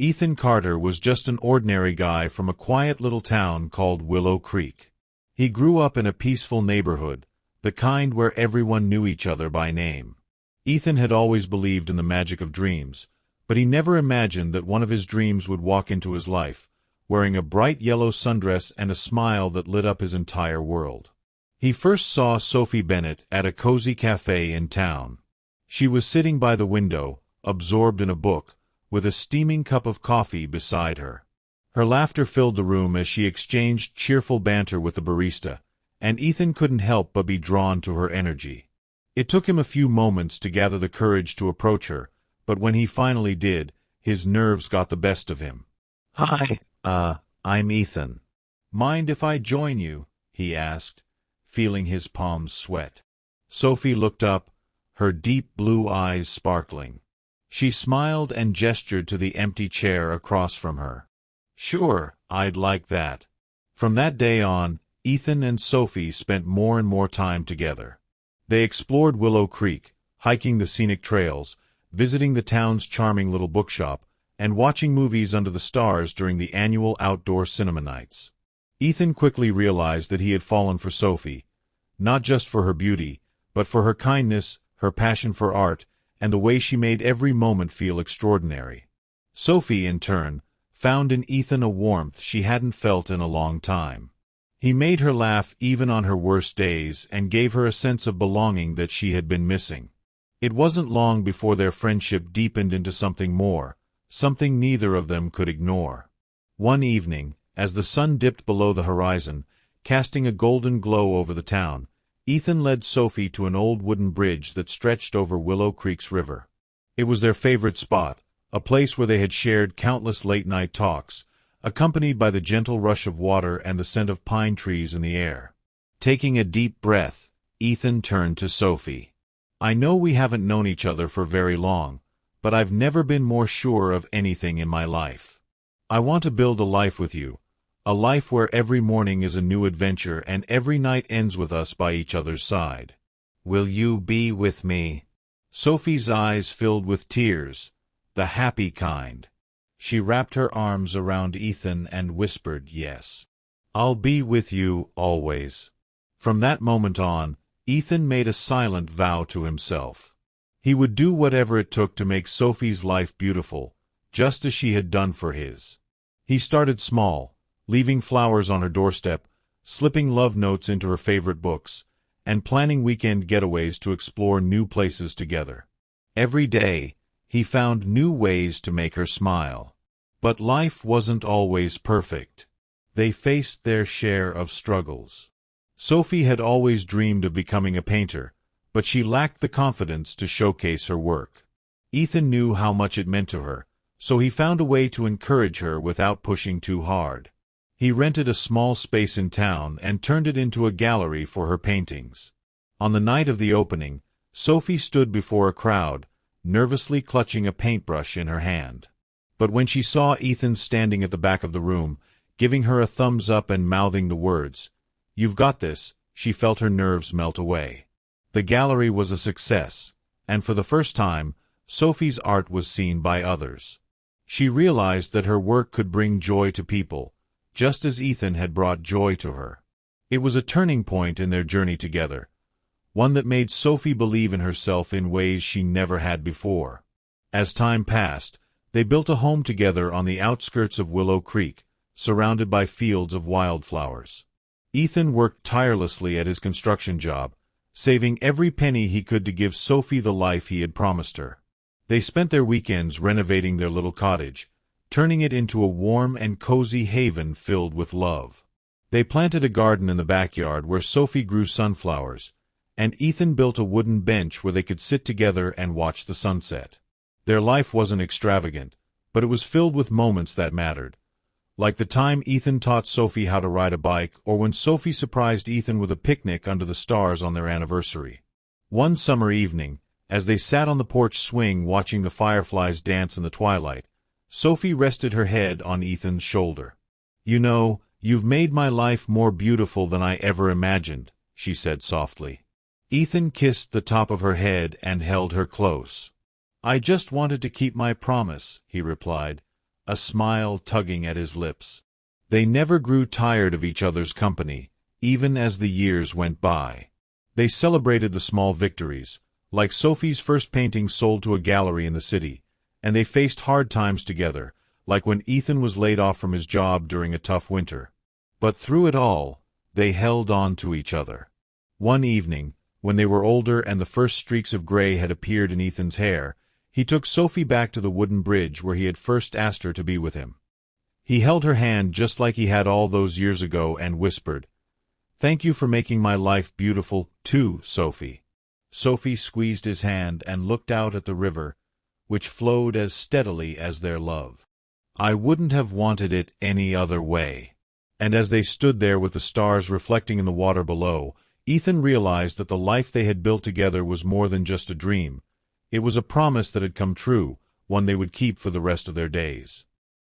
Ethan Carter was just an ordinary guy from a quiet little town called Willow Creek. He grew up in a peaceful neighborhood, the kind where everyone knew each other by name. Ethan had always believed in the magic of dreams, but he never imagined that one of his dreams would walk into his life, wearing a bright yellow sundress and a smile that lit up his entire world. He first saw Sophie Bennett at a cozy café in town. She was sitting by the window, absorbed in a book, with a steaming cup of coffee beside her. Her laughter filled the room as she exchanged cheerful banter with the barista, and Ethan couldn't help but be drawn to her energy. It took him a few moments to gather the courage to approach her, but when he finally did, his nerves got the best of him. "Hi, I'm Ethan. Mind if I join you?" he asked, feeling his palms sweat. Sophie looked up, her deep blue eyes sparkling. She smiled and gestured to the empty chair across from her. "Sure, I'd like that." From that day on, Ethan and Sophie spent more and more time together. They explored Willow Creek, hiking the scenic trails, visiting the town's charming little bookshop, and watching movies under the stars during the annual outdoor cinema nights. Ethan quickly realized that he had fallen for Sophie, not just for her beauty, but for her kindness, her passion for art, and the way she made every moment feel extraordinary. Sophie, in turn, found in Ethan a warmth she hadn't felt in a long time. He made her laugh even on her worst days and gave her a sense of belonging that she had been missing. It wasn't long before their friendship deepened into something more, something neither of them could ignore. One evening, as the sun dipped below the horizon, casting a golden glow over the town, Ethan led Sophie to an old wooden bridge that stretched over Willow Creek's river. It was their favorite spot, a place where they had shared countless late-night talks, accompanied by the gentle rush of water and the scent of pine trees in the air. Taking a deep breath, Ethan turned to Sophie. "I know we haven't known each other for very long, but I've never been more sure of anything in my life. I want to build a life with you, a life where every morning is a new adventure and every night ends with us by each other's side. Will you be with me?" Sophie's eyes filled with tears, the happy kind. She wrapped her arms around Ethan and whispered, "Yes. I'll be with you always." From that moment on, Ethan made a silent vow to himself. He would do whatever it took to make Sophie's life beautiful, just as she had done for his. He started small, leaving flowers on her doorstep, slipping love notes into her favorite books, and planning weekend getaways to explore new places together. Every day, he found new ways to make her smile. But life wasn't always perfect. They faced their share of struggles. Sophie had always dreamed of becoming a painter, but she lacked the confidence to showcase her work. Ethan knew how much it meant to her, so he found a way to encourage her without pushing too hard. He rented a small space in town and turned it into a gallery for her paintings. On the night of the opening, Sophie stood before a crowd, nervously clutching a paintbrush in her hand. But when she saw Ethan standing at the back of the room, giving her a thumbs up and mouthing the words, "You've got this," she felt her nerves melt away. The gallery was a success, and for the first time, Sophie's art was seen by others. She realized that her work could bring joy to people, just as Ethan had brought joy to her. It was a turning point in their journey together, one that made Sophie believe in herself in ways she never had before. As time passed, they built a home together on the outskirts of Willow Creek, surrounded by fields of wildflowers. Ethan worked tirelessly at his construction job, saving every penny he could to give Sophie the life he had promised her. They spent their weekends renovating their little cottage, turning it into a warm and cozy haven filled with love. They planted a garden in the backyard where Sophie grew sunflowers, and Ethan built a wooden bench where they could sit together and watch the sunset. Their life wasn't extravagant, but it was filled with moments that mattered, like the time Ethan taught Sophie how to ride a bike or when Sophie surprised Ethan with a picnic under the stars on their anniversary. One summer evening, as they sat on the porch swing watching the fireflies dance in the twilight, Sophie rested her head on Ethan's shoulder. "You know, you've made my life more beautiful than I ever imagined," she said softly. Ethan kissed the top of her head and held her close. "I just wanted to keep my promise," he replied. a smile tugging at his lips. They never grew tired of each other's company, even as the years went by. They celebrated the small victories, like Sophie's first painting sold to a gallery in the city, and they faced hard times together, like when Ethan was laid off from his job during a tough winter. But through it all, they held on to each other. One evening, when they were older and the first streaks of gray had appeared in Ethan's hair, he took Sophie back to the wooden bridge where he had first asked her to be with him. He held her hand just like he had all those years ago and whispered, "Thank you for making my life beautiful, too, Sophie." Sophie squeezed his hand and looked out at the river, which flowed as steadily as their love. "I wouldn't have wanted it any other way." And as they stood there with the stars reflecting in the water below, Ethan realized that the life they had built together was more than just a dream. It was a promise that had come true, one they would keep for the rest of their days.